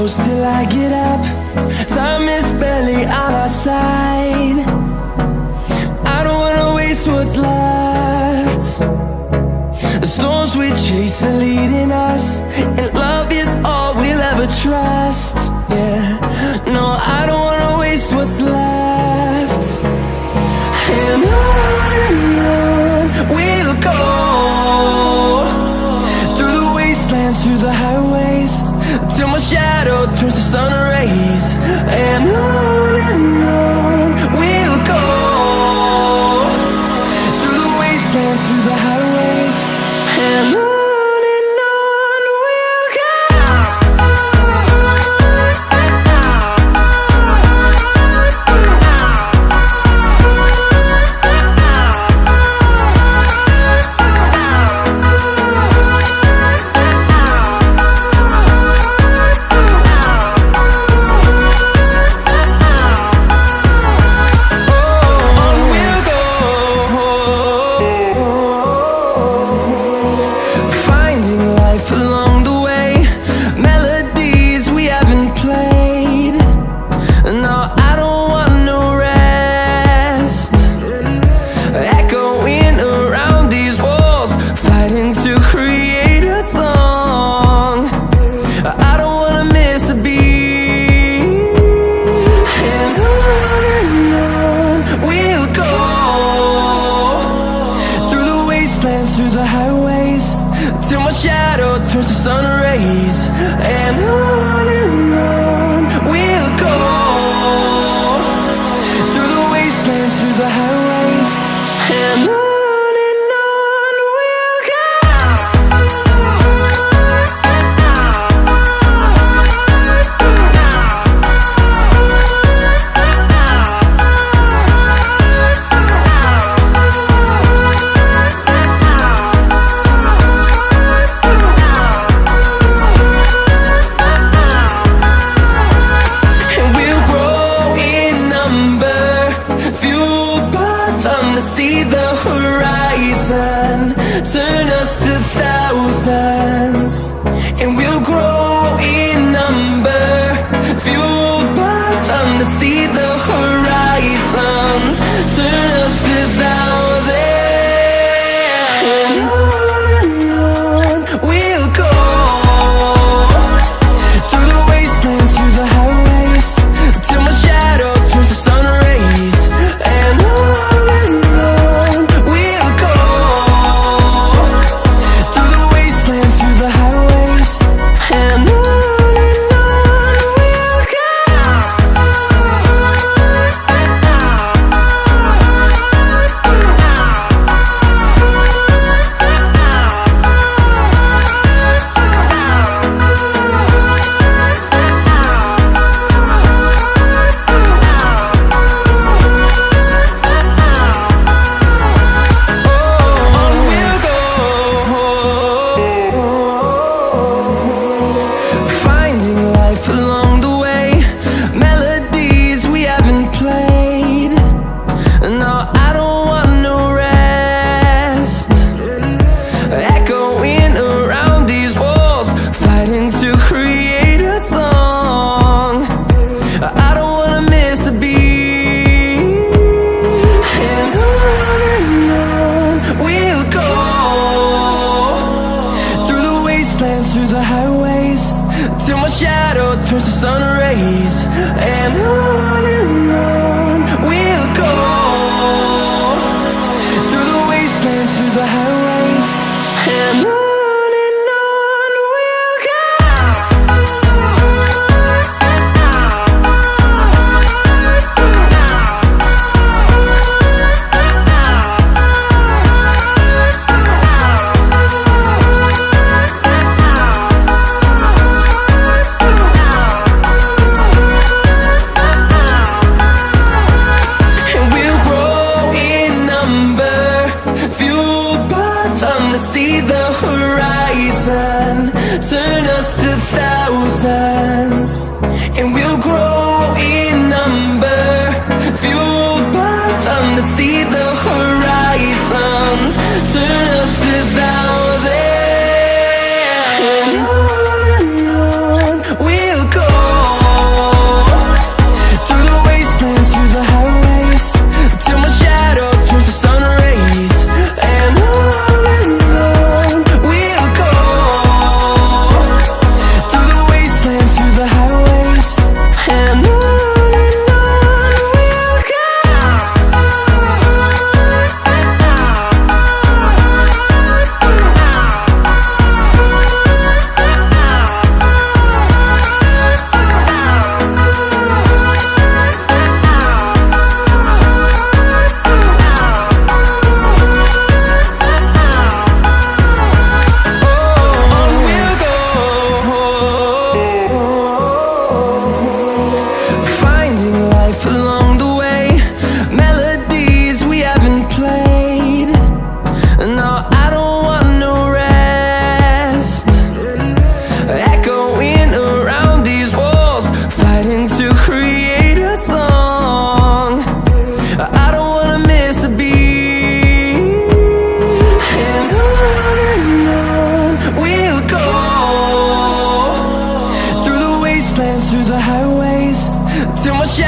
close till I get up. Time is barely on our side. I don't wanna waste what's left. The storms we chase are leading us, and love is all we'll ever trust. Yeah, no, I don't wanna waste what's left. And on we'll go, through the wastelands, through the highways, till my shadow turns to sun rays. And on we'll go, through the wastelands, through the highways, and on we'll go.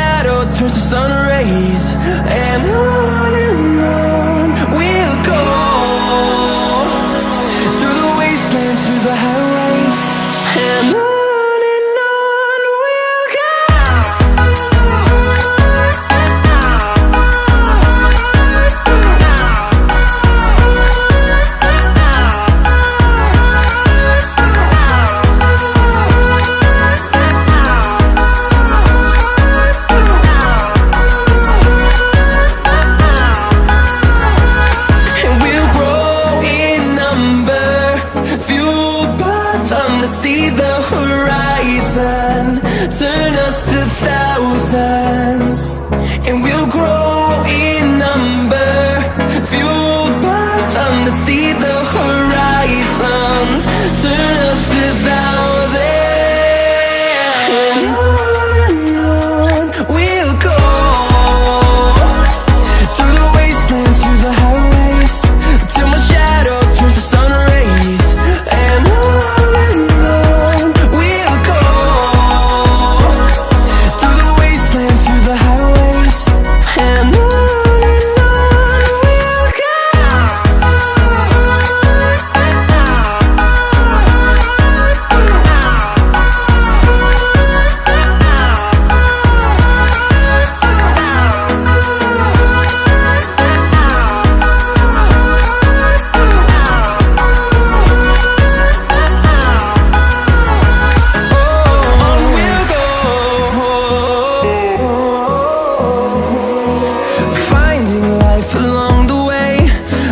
shadow turns to sun rays. And on we'll go, through the wastelands, through the highways. And on we'll go. Turn us to thousands, and we'll grow in number, fueled by them to see the horizon. Turn us to thousands, and on we'll go, through the wastelands, through the highways, till my shadow turns to sun rays. And on we'll go, through the wastelands, through the highways. And on we'll go. On we'll go, finding life along the way,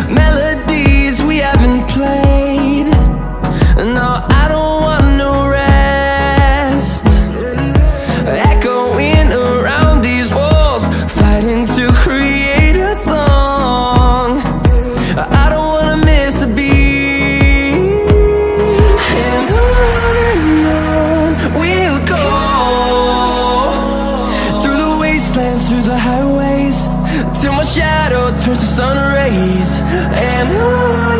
melodies we haven't played. No, I don't want no rest, echoing around these walls, fighting to create a song. I don't wanna miss a beat. And on we'll go, through the wastelands, through the highways, till my shadow turns to sun rays. And on